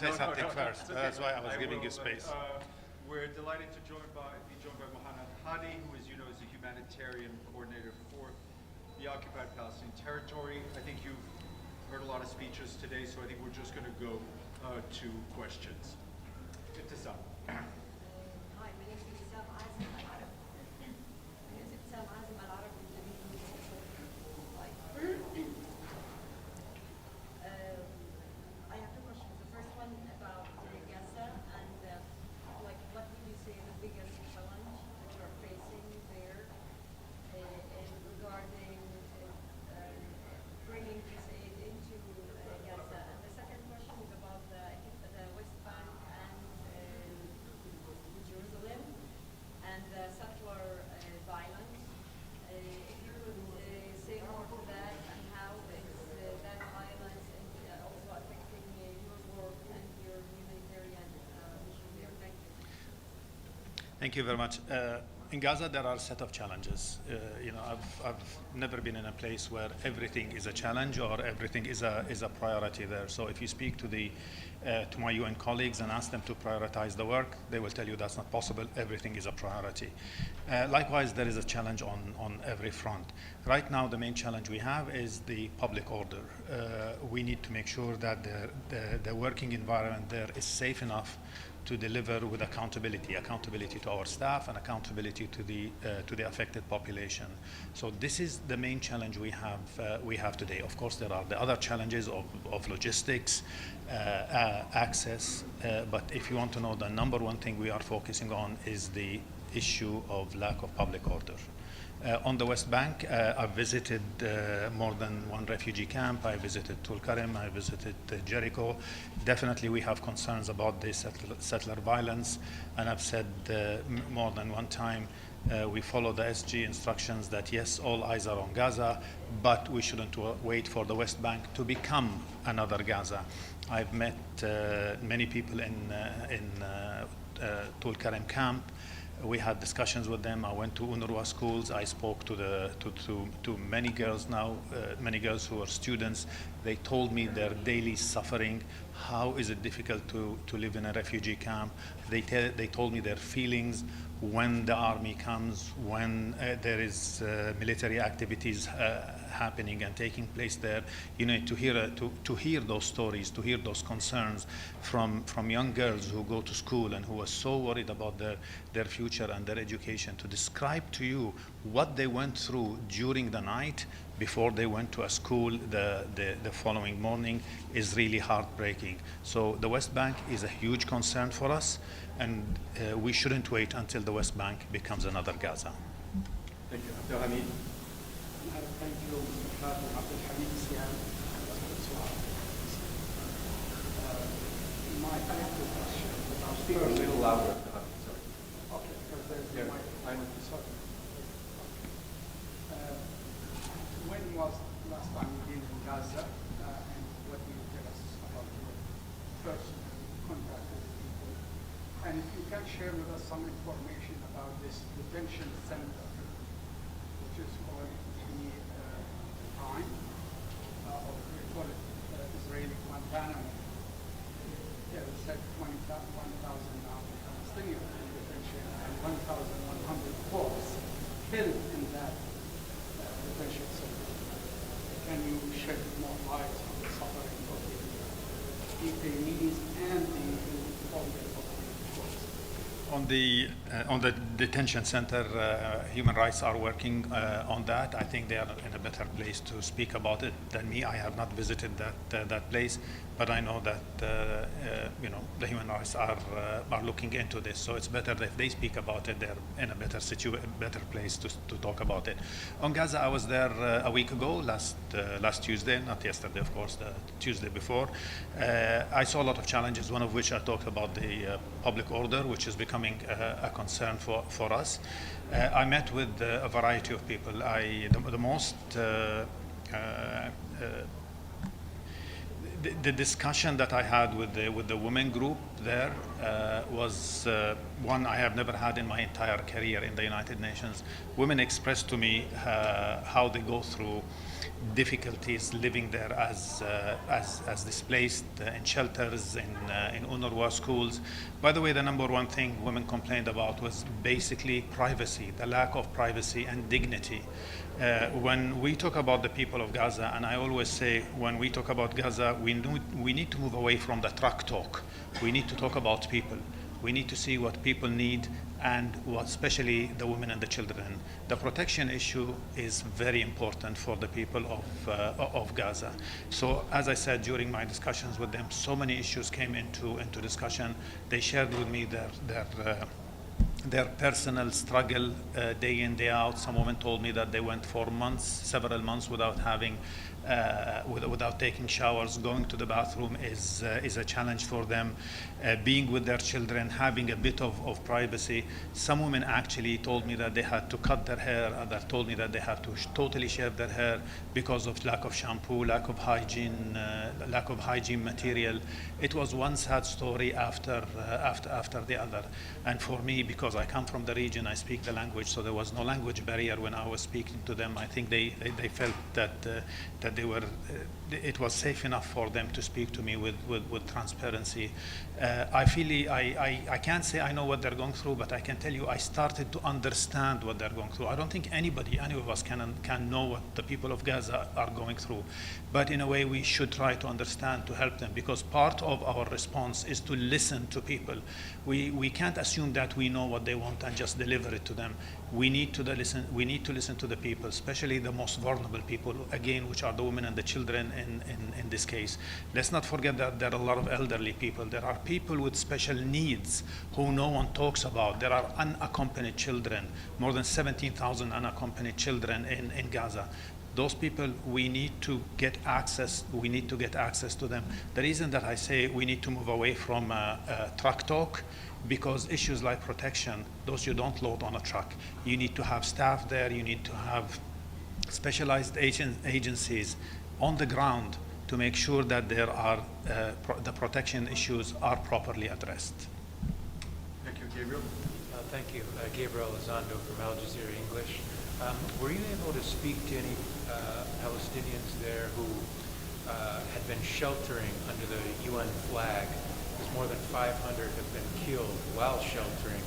say something first. Okay. That's why I was giving you space. We're delighted to be joined by Muhannad Hadi, who, as you know, is the humanitarian coordinator for the occupied Palestinian territory. I think you've heard a lot of speeches today, so I think we're just going to go to questions. Ibtisam. Hi, my name is Ibtisam Azim Al-Arab. My name is Ibtisam Azim Al-Arab. I have two questions. The first one about Gaza and what would you say the biggest challenge that you're facing there regarding bringing this aid into Gaza? And the second question is about the West Bank and Jerusalem and the settler violence. If you could say more to that and how is that violence and also affecting your work and your humanitarian mission there. Thank you. Thank you very much. In Gaza, there are a set of challenges. I've never been in a place where everything is a challenge or everything is a priority there. So if you speak to my UN colleagues and ask them to prioritize the work, they will tell you that's not possible. Everything is a priority. Likewise, there is a challenge on every front. Right now, the main challenge we have is the public order. We need to make sure that the working environment there is safe enough to deliver with accountability to our staff and accountability to the affected population. So this is the main challenge we have today. Of course, there are the other challenges of logistics, access, but if you want to know, the number one thing we are focusing on is the issue of lack of public order. On the West Bank, I've visited more than one refugee camp. I visited Tulkarem, I visited Jericho. Definitely we have concerns about the settler violence, and I've said more than one time, we follow the SG instructions that yes, all eyes are on Gaza, but we shouldn't wait for the West Bank to become another Gaza. I've met many people in Tulkarem camp. We had discussions with them. I went to UNRWA schools. I spoke to many girls now, many girls who are students. They told me their daily suffering. How is it difficult to live in a refugee camp? They told me their feelings when the army comes, when there is military activities happening and taking place there. You know, to hear those stories, to hear those concerns from young girls who go to school and who are so worried about their future and their education, to describe to you what they went through during the night before they went to a school the following morning is really heartbreaking. So the West Bank is a huge concern for us, and we shouldn't wait until the West Bank becomes another Gaza. Thank you. Abdul Hamid. Thank you, Mr. Hadi. Abdul Hamid Siam. I have two questions. Speak a little louder. Sorry. Okay, because there's Yeah, I know. Sorry. When was the last time you been in Gaza, and what do you tell us about your personal contact with people? And if you can share with us some information about this detention center, which is called the time, or we call it Israeli Guantanamo. Yeah, it said 1,000 Palestinians in detention and 1,100 Poles killed in that detention center. Can you shed more light on the suffering of the detainees and the older On the detention center, human rights are working on that. I think they are in a better place to speak about it than me. I have not visited that place, but I know that the human rights are looking into this. So it's better that if they speak about it, they're in a better place to talk about it. On Gaza, I was there a week ago, last Tuesday, not yesterday, of course, the Tuesday before. I saw a lot of challenges, one of which I talked about the public order, which is becoming a concern for us. I met with a variety of people. the discussion that I had with the women group there was one I have never had in my entire career in the United Nations. Women expressed to me how they go through difficulties living there as displaced in shelters, in UNRWA schools. By the way, the number one thing women complained about was basically privacy, the lack of privacy and dignity. When we talk about the people of Gaza, and I always say when we talk about Gaza, we need to move away from the truck talk. We need to talk about people. We need to see what people need and what, especially the women and the children. The protection issue is very important for the people of Gaza. So as I said during my discussions with them, so many issues came into discussion. They shared with me their personal struggle day in, day out. Some women told me that they went for months, several months without having, without taking showers. Going to the bathroom is a challenge for them. Being with their children, having a bit of privacy. Some women actually told me that they had to cut their hair. Others told me that they had to totally shave their hair because of lack of shampoo, lack of hygiene material. It was one sad story after the other. And for me, because I come from the region, I speak the language, so there was no language barrier when I was speaking to them. I think they felt that they were, it was safe enough for them to speak to me with transparency. I can't say I know what they're going through, but I can tell you I started to understand what they're going through. I don't think any of us can know what the people of Gaza are going through. But in a way, we should try to understand, to help them, because part of our response is to listen to people. We can't assume that we know what they want and just deliver it to them. We need to listen to the people, especially the most vulnerable people, again, which are the women and the children in this case. Let's not forget that there are a lot of elderly people. There are people with special needs who no one talks about. There are unaccompanied children, more than 17,000 unaccompanied children in Gaza. Those people, we need to get access to them. The reason that I say we need to move away from truck talk, because issues like protection, those you don't load on a truck. You need to have staff there, you need to have specialized agencies on the ground to make sure that there are, the protection issues are properly addressed. Thank you, Gabriel. Thank you. Gabriel Elizondo from Al Jazeera English. Were you able to speak to any Palestinians there who had been sheltering under the UN flag? Because more than 500 have been killed while sheltering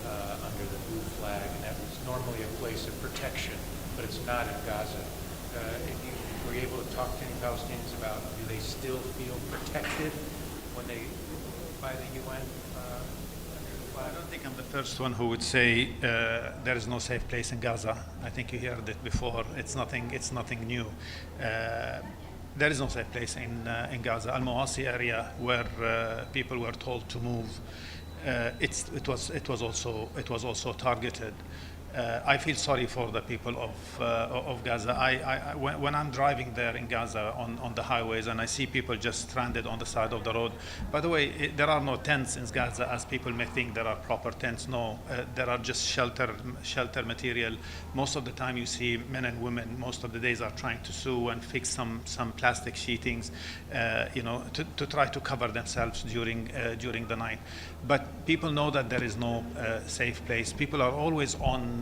under the blue flag, and that was normally a place of protection, but it's not in Gaza. Were you able to talk to any Palestinians about, do they still feel protected when by the UN? I don't think I'm the first one who would say there is no safe place in Gaza. I think you heard it before. It's nothing new. There is no safe place in Gaza. Al-Mawasi area, where people were told to move, it was also targeted. I feel sorry for the people of Gaza. When I'm driving there in Gaza on the highways and I see people just stranded on the side of the road. By the way, there are no tents in Gaza, as people may think there are proper tents. No, there are just shelter material. Most of the time you see men and women, most of the days are trying to sew and fix some plastic sheetings, to try to cover themselves during the night. But people know that there is no safe place. People are always on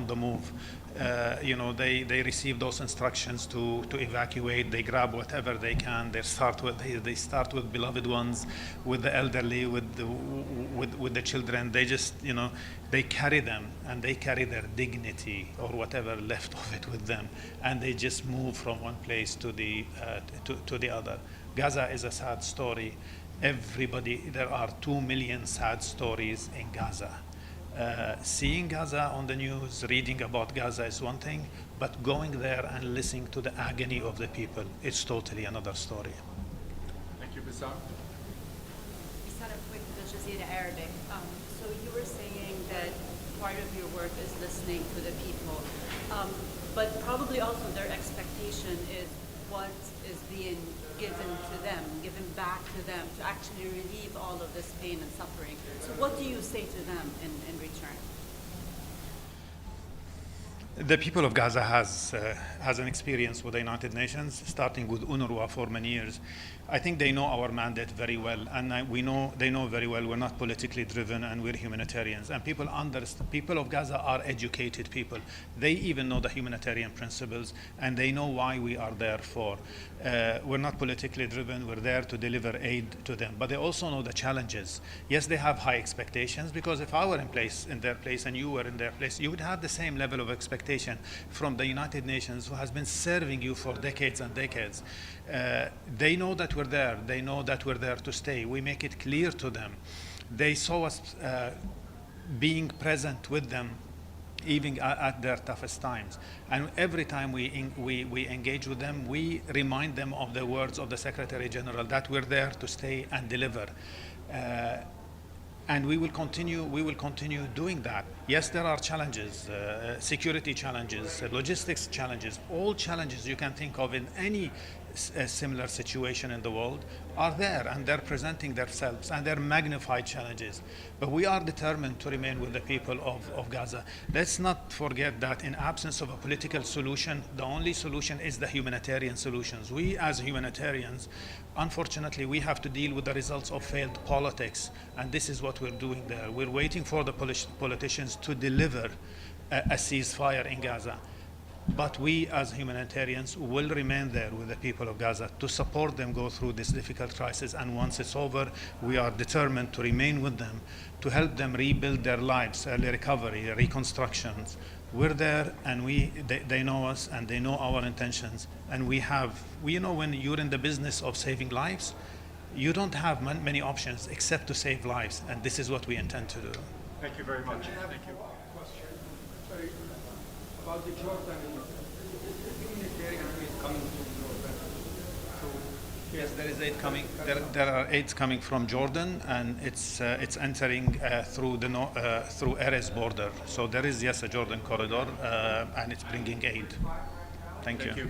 the move. They receive those instructions to evacuate. They grab whatever they can. They start with beloved ones, with the elderly, with the children. They just they carry them, and they carry their dignity or whatever left of it with them, and they just move from one place to the other. Gaza is a sad story. There are 2 million sad stories in Gaza. Seeing Gaza on the news, reading about Gaza is one thing, but going there and listening to the agony of the people, it's totally another story. Thank you, Bassam. Started with Al Jazeera Arabic. So you were saying that part of your work is listening to the people, but probably also their expectation is what is being given to them, given back to them to actually relieve all of this pain and suffering. So what do you say to them in return? The people of Gaza has an experience with the United Nations, starting with UNRWA for many years. I think they know our mandate very well, and they know very well we're not politically driven and we're humanitarians. And people of Gaza are educated people. They even know the humanitarian principles, and they know why we are there for. We're not politically driven. We're there to deliver aid to them. But they also know the challenges. Yes, they have high expectations, because if I were in their place and you were in their place, you would have the same level of expectation from the United Nations, who has been serving you for decades and decades. They know that we're there. They know that we're there to stay. We make it clear to them. They saw us being present with them even at their toughest times. And every time we engage with them, we remind them of the words of the Secretary General, that we're there to stay and deliver. And we will continue doing that. Yes, there are challenges, security challenges, logistics challenges, all challenges you can think of in any similar situation in the world are there, and they're presenting themselves, and they're magnified challenges. But we are determined to remain with the people of Gaza. Let's not forget that in absence of a political solution, the only solution is the humanitarian solutions. We as humanitarians, unfortunately, we have to deal with the results of failed politics, and this is what we're doing there. We're waiting for the politicians to deliver a ceasefire in Gaza. But we as humanitarians will remain there with the people of Gaza to support them go through this difficult crisis. And once it's over, we are determined to remain with them, to help them rebuild their lives, early recovery, reconstructions. We're there, and they know us, and they know our intentions. And you know, when you're in the business of saving lives, you don't have many options except to save lives. And this is what we intend to do. Thank you very much. Thank you. Question. Sorry, about the Jordan, humanitarian aid coming from Jordan. So, yes, there is aid coming. There are aids coming from Jordan, and it's entering through Erez border. So there is, yes, a Jordan corridor, and it's bringing aid. Thank you.